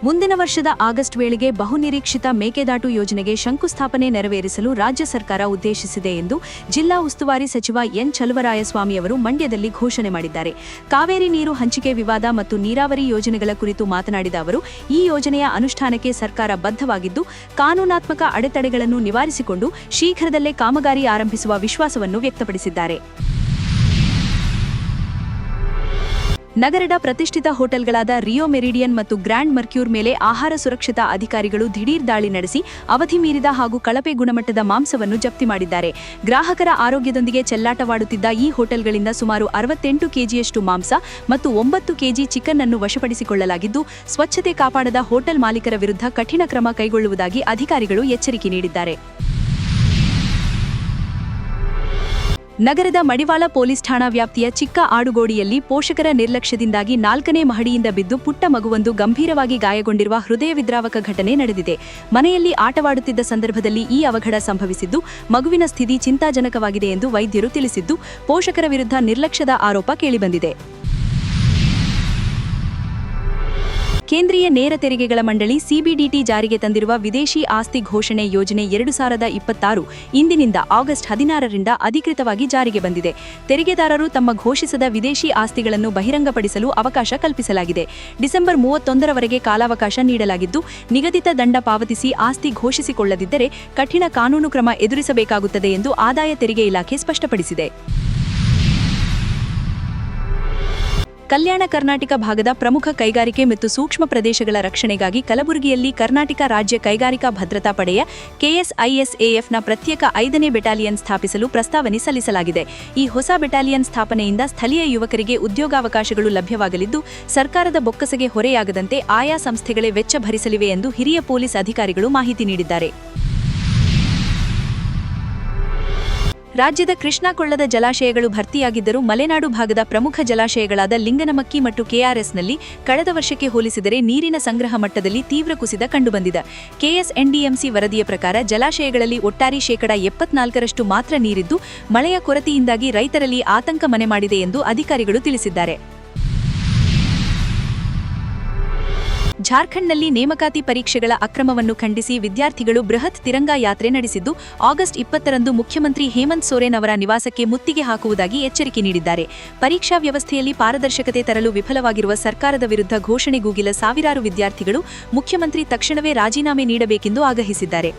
ಮುಂದಿನ ವರ್ಷದ ಆಗಸ್ಟ್ ವೇಳೆಗೆ ಬಹುನಿರೀಕ್ಷಿತ ಮೇಕೆದಾಟು ಯೋಜನೆಗೆ ಶಂಕುಸ್ಥಾಪನೆ ನೆರವೇರಿಸಲು ರಾಜ್ಯ ಸರ್ಕಾರ ಉದ್ದೇಶಿಸಿದೆ ಎಂದು ಜಿಲ್ಲಾ ಉಸ್ತುವಾರಿ ಸಚಿವ ಎನ್ ಚಲುವರಾಯಸ್ವಾಮಿ ಅವರು ಮಂಡ್ಯದಲ್ಲಿ ಘೋಷಣೆ ಮಾಡಿದ್ದಾರೆ. ಕಾವೇರಿ ನೀರು ಹಂಚಿಕೆ ವಿವಾದ ಮತ್ತು ನೀರಾವರಿ ಯೋಜನೆಗಳ ಕುರಿತು ಮಾತನಾಡಿದ ಅವರು, ಈ ಯೋಜನೆಯ ಅನುಷ್ಠಾನಕ್ಕೆ ಸರ್ಕಾರ ಬದ್ಧವಾಗಿದ್ದು, ಕಾನೂನಾತ್ಮಕ ಅಡೆತಡೆಗಳನ್ನು ನಿವಾರಿಸಿಕೊಂಡು ಶೀಘ್ರದಲ್ಲೇ ಕಾಮಗಾರಿ ಆರಂಭಿಸುವ ವಿಶ್ವಾಸವನ್ನು ವ್ಯಕ್ತಪಡಿಸಿದ್ದಾರೆ. ನಗರದ ಪ್ರತಿಷ್ಠಿತ ಹೋಟೆಲ್ಗಳಾದ ರಿಯೋ ಮೆರಿಡಿಯನ್ ಮತ್ತು ಗ್ರ್ಯಾಂಡ್ ಮರ್ಕ್ಯೂರ್ ಮೇಲೆ ಆಹಾರ ಸುರಕ್ಷತಾ ಅಧಿಕಾರಿಗಳು ದಿಢೀರ್ ದಾಳಿ ನಡೆಸಿ ಅವಧಿ ಮೀರಿದ ಹಾಗೂ ಕಳಪೆ ಗುಣಮಟ್ಟದ ಮಾಂಸವನ್ನು ಜಪ್ತಿ ಮಾಡಿದ್ದಾರೆ. ಗ್ರಾಹಕರ ಆರೋಗ್ಯದೊಂದಿಗೆ ಚೆಲ್ಲಾಟವಾಡುತ್ತಿದ್ದ ಈ ಹೋಟೆಲ್ಗಳಿಂದ ಸುಮಾರು 68 ಕೆಜಿಯಷ್ಟು ಮಾಂಸ ಮತ್ತು 9 ಕೆಜಿ ಚಿಕನ್ ಅನ್ನು ವಶಪಡಿಸಿಕೊಳ್ಳಲಾಗಿದ್ದು, ಸ್ವಚ್ಛತೆ ಕಾಪಾಡದ ಹೋಟೆಲ್ ಮಾಲೀಕರ ವಿರುದ್ಧ ಕಠಿಣ ಕ್ರಮ ಕೈಗೊಳ್ಳುವುದಾಗಿ ಅಧಿಕಾರಿಗಳು ಎಚ್ಚರಿಕೆ ನೀಡಿದ್ದಾರೆ. ನಗರದ ಮಡಿವಾಳ ಪೊಲೀಸ್ ಠಾಣಾ ವ್ಯಾಪ್ತಿಯ ಚಿಕ್ಕ ಆಡುಗೋಡಿಯಲ್ಲಿ ಪೋಷಕರ ನಿರ್ಲಕ್ಷ್ಯದಿಂದಾಗಿ 4ನೇ ಮಹಡಿಯಿಂದ ಬಿದ್ದು ಪುಟ್ಟ ಮಗುವೊಂದು ಗಂಭೀರವಾಗಿ ಗಾಯಗೊಂಡಿರುವ ಹೃದಯ ವಿದ್ರಾವಕ ಘಟನೆ ನಡೆದಿದೆ. ಮನೆಯಲ್ಲಿ ಆಟವಾಡುತ್ತಿದ್ದ ಸಂದರ್ಭದಲ್ಲಿ ಈ ಅವಘಡ ಸಂಭವಿಸಿದ್ದು, ಮಗುವಿನ ಸ್ಥಿತಿ ಚಿಂತಾಜನಕವಾಗಿದೆ ಎಂದು ವೈದ್ಯರು ತಿಳಿಸಿದ್ದು, ಪೋಷಕರ ವಿರುದ್ಧ ನಿರ್ಲಕ್ಷ್ಯದ ಆರೋಪ ಕೇಳಿಬಂದಿದೆ. ಕೇಂದ್ರೀಯ ನೇರ ತೆರಿಗೆಗಳ ಮಂಡಳಿ ಸಿಬಿಡಿಟಿ ಜಾರಿಗೆ ತಂದಿರುವ ವಿದೇಶಿ ಆಸ್ತಿ ಘೋಷಣೆ ಯೋಜನೆ 2026 ಇಂದಿನಿಂದ ಆಗಸ್ಟ್ 16ರಿಂದ ಅಧಿಕೃತವಾಗಿ ಜಾರಿಗೆ ಬಂದಿದೆ. ತೆರಿಗೆದಾರರು ತಮ್ಮ ಘೋಷಿಸದ ವಿದೇಶಿ ಆಸ್ತಿಗಳನ್ನು ಬಹಿರಂಗಪಡಿಸಲು ಅವಕಾಶ ಕಲ್ಪಿಸಲಾಗಿದೆ. ಡಿಸೆಂಬರ್ 31ರವರೆಗೆ ಕಾಲಾವಕಾಶ ನೀಡಲಾಗಿದ್ದು, ನಿಗದಿತ ದಂಡ ಪಾವತಿಸಿ ಆಸ್ತಿ ಘೋಷಿಸಿಕೊಳ್ಳದಿದ್ದರೆ ಕಠಿಣ ಕಾನೂನು ಕ್ರಮ ಎದುರಿಸಬೇಕಾಗುತ್ತದೆ ಎಂದು ಆದಾಯ ತೆರಿಗೆ ಇಲಾಖೆ ಸ್ಪಷ್ಟಪಡಿಸಿದೆ. ಕಲ್ಯಾಣ ಕರ್ನಾಟಕ ಭಾಗದ ಪ್ರಮುಖ ಕೈಗಾರಿಕೆ ಮತ್ತು ಸೂಕ್ಷ್ಮ ಪ್ರದೇಶಗಳ ರಕ್ಷಣೆಗಾಗಿ ಕಲಬುರಗಿಯಲ್ಲಿ ಕರ್ನಾಟಕ ರಾಜ್ಯ ಕೈಗಾರಿಕಾ ಭದ್ರತಾ ಪಡೆಯ ಕೆಎಸ್ಐಎಸ್ಎಎಫ್ನ ಪ್ರತ್ಯೇಕ 5ನೇ ಬೆಟಾಲಿಯನ್ ಸ್ಥಾಪಿಸಲು ಪ್ರಸ್ತಾವನೆ ಸಲ್ಲಿಸಲಾಗಿದೆ. ಈ ಹೊಸ ಬೆಟಾಲಿಯನ್ ಸ್ಥಾಪನೆಯಿಂದ ಸ್ಥಳೀಯ ಯುವಕರಿಗೆ ಉದ್ಯೋಗಾವಕಾಶಗಳು ಲಭ್ಯವಾಗಲಿದ್ದು, ಸರ್ಕಾರದ ಬೊಕ್ಕಸಗೆ ಹೊರೆಯಾಗದಂತೆ ಆಯಾ ಸಂಸ್ಥೆಗಳೇ ವೆಚ್ಚ ಭರಿಸಲಿವೆ ಎಂದು ಹಿರಿಯ ಪೊಲೀಸ್ ಅಧಿಕಾರಿಗಳು ಮಾಹಿತಿ ನೀಡಿದ್ದಾರೆ. ರಾಜ್ಯದ ಕೃಷ್ಣಾ ಕೊಳ್ಳದ ಜಲಾಶಯಗಳು ಭರ್ತಿಯಾಗಿದ್ದರೂ ಮಲೆನಾಡು ಭಾಗದ ಪ್ರಮುಖ ಜಲಾಶಯಗಳಾದ ಲಿಂಗನಮಕ್ಕಿ ಮತ್ತು ಕೆಆರ್ಎಸ್ನಲ್ಲಿ ಕಳೆದ ವರ್ಷಕ್ಕೆ ಹೋಲಿಸಿದರೆ ನೀರಿನ ಸಂಗ್ರಹ ಮಟ್ಟದಲ್ಲಿ ತೀವ್ರ ಕುಸಿತ ಕಂಡುಬಂದಿದೆ. ಕೆಎಸ್ಎನ್ಡಿಎಂಸಿ ವರದಿಯ ಪ್ರಕಾರ ಜಲಾಶಯಗಳಲ್ಲಿ ಒಟ್ಟಾರೆ 74% ಮಾತ್ರ ನೀರಿದ್ದು, ಮಳೆಯ ಕೊರತೆಯಿಂದಾಗಿ ರೈತರಲ್ಲಿ ಆತಂಕ ಮನೆ ಮಾಡಿದೆ ಎಂದು ಅಧಿಕಾರಿಗಳು ತಿಳಿಸಿದ್ದಾರೆ. ಜಾರ್ಖಂಡ್ನಲ್ಲಿ ನೇಮಕಾತಿ ಪರೀಕ್ಷೆಗಳ ಅಕ್ರಮವನ್ನು ಖಂಡಿಸಿ ವಿದ್ಯಾರ್ಥಿಗಳು ಬೃಹತ್ ತಿರಂಗಾ ಯಾತ್ರೆ ನಡೆಸಿದ್ದು, ಆಗಸ್ಟ್ 20ರಂದು ಮುಖ್ಯಮಂತ್ರಿ ಹೇಮಂತ್ ಸೊರೇನ್ ಅವರ ನಿವಾಸಕ್ಕೆ ಮುತ್ತಿಗೆ ಹಾಕುವುದಾಗಿ ಎಚ್ಚರಿಕೆ ನೀಡಿದ್ದಾರೆ. ಪರೀಕ್ಷಾ ವ್ಯವಸ್ಥೆಯಲ್ಲಿ ಪಾರದರ್ಶಕತೆ ತರಲು ವಿಫಲವಾಗಿರುವ ಸರ್ಕಾರದ ವಿರುದ್ಧ ಘೋಷಣೆ ಕೂಗಿದ ಸಾವಿರಾರು ವಿದ್ಯಾರ್ಥಿಗಳು ಮುಖ್ಯಮಂತ್ರಿ ತಕ್ಷಣವೇ ರಾಜೀನಾಮೆ ನೀಡಬೇಕೆಂದು ಆಗ್ರಹಿಸಿದ್ದಾರೆ.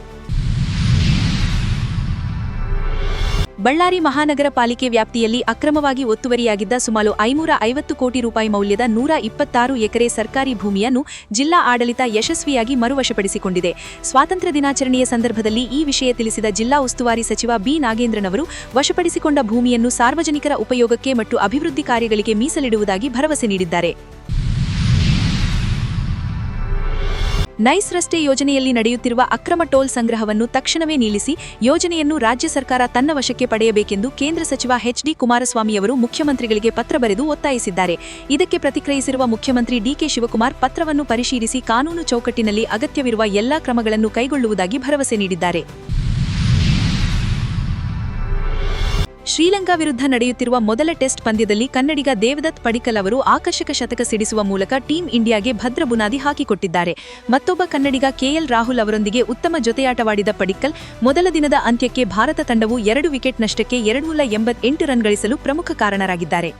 ಬಳ್ಳಾರಿ ಮಹಾನಗರ ಪಾಲಿಕೆ ವ್ಯಾಪ್ತಿಯಲ್ಲಿ ಅಕ್ರಮವಾಗಿ ಒತ್ತುವರಿಯಾಗಿದ್ದ ಸುಮಾರು 550 ಕೋಟಿ ರೂಪಾಯಿ ಮೌಲ್ಯದ 126 ಎಕರೆ ಸರ್ಕಾರಿ ಭೂಮಿಯನ್ನು ಜಿಲ್ಲಾ ಆಡಳಿತ ಯಶಸ್ವಿಯಾಗಿ ಮರುವಶಪಡಿಸಿಕೊಂಡಿದೆ. ಸ್ವಾತಂತ್ರ್ಯ ದಿನಾಚರಣೆಯ ಸಂದರ್ಭದಲ್ಲಿ ಈ ವಿಷಯ ತಿಳಿಸಿದ ಜಿಲ್ಲಾ ಉಸ್ತುವಾರಿ ಸಚಿವ ಬಿ ನಾಗೇಂದ್ರನವರು, ವಶಪಡಿಸಿಕೊಂಡ ಭೂಮಿಯನ್ನು ಸಾರ್ವಜನಿಕರ ಉಪಯೋಗಕ್ಕೆ ಮತ್ತು ಅಭಿವೃದ್ಧಿ ಕಾರ್ಯಗಳಿಗೆ ಮೀಸಲಿಡುವುದಾಗಿ ಭರವಸೆ ನೀಡಿದ್ದಾರೆ. ನೈಸ್ ರಸ್ತೆ ಯೋಜನೆಯಲ್ಲಿ ನಡೆಯುತ್ತಿರುವ ಅಕ್ರಮ ಟೋಲ್ ಸಂಗ್ರಹವನ್ನು ತಕ್ಷಣವೇ ನಿಲ್ಲಿಸಿ ಯೋಜನೆಯನ್ನು ರಾಜ್ಯ ಸರ್ಕಾರ ತನ್ನ ವಶಕ್ಕೆ ಪಡೆಯಬೇಕೆಂದು ಕೇಂದ್ರ ಸಚಿವ ಎಚ್.ಡಿ. ಕುಮಾರಸ್ವಾಮಿಯವರು ಮುಖ್ಯಮಂತ್ರಿಗಳಿಗೆ ಪತ್ರ ಬರೆದು ಒತ್ತಾಯಿಸಿದ್ದಾರೆ. ಇದಕ್ಕೆ ಪ್ರತಿಕ್ರಿಯಿಸಿರುವ ಮುಖ್ಯಮಂತ್ರಿ ಡಿಕೆ ಶಿವಕುಮಾರ್ ಪತ್ರವನ್ನು ಪರಿಶೀಲಿಸಿ ಕಾನೂನು ಚೌಕಟ್ಟಿನಲ್ಲಿ ಅಗತ್ಯವಿರುವ ಎಲ್ಲಾ ಕ್ರಮಗಳನ್ನು ಕೈಗೊಳ್ಳುವುದಾಗಿ ಭರವಸೆ ನೀಡಿದ್ದಾರೆ. ಶ್ರೀಲಂಕಾ ವಿರುದ್ಧ ನಡೆಯುತ್ತಿರುವ ಮೊದಲ ಟೆಸ್ಟ್ ಪಂದ್ಯದಲ್ಲಿ ಕನ್ನಡಿಗ ದೇವದತ್ ಪಡಿಕ್ಕಲ್ ಅವರು ಆಕರ್ಷಕ ಶತಕ ಸಿಡಿಸುವ ಮೂಲಕ ಟೀಂ ಇಂಡಿಯಾಗೆ ಭದ್ರ ಬುನಾದಿ ಹಾಕಿಕೊಟ್ಟಿದ್ದಾರೆ. ಮತ್ತೊಬ್ಬ ಕನ್ನಡಿಗ ಕೆಎಲ್ ರಾಹುಲ್ ಅವರೊಂದಿಗೆ ಉತ್ತಮ ಜೊತೆಯಾಟವಾಡಿದ ಪಡಿಕ್ಕಲ್ ಮೊದಲ ದಿನದ ಅಂತ್ಯಕ್ಕೆ ಭಾರತ ತಂಡವು 2 ವಿಕೆಟ್ ನಷ್ಟಕ್ಕೆ 288 ರನ್ ಗಳಿಸಲು ಪ್ರಮುಖ ಕಾರಣರಾಗಿದ್ದಾರೆ.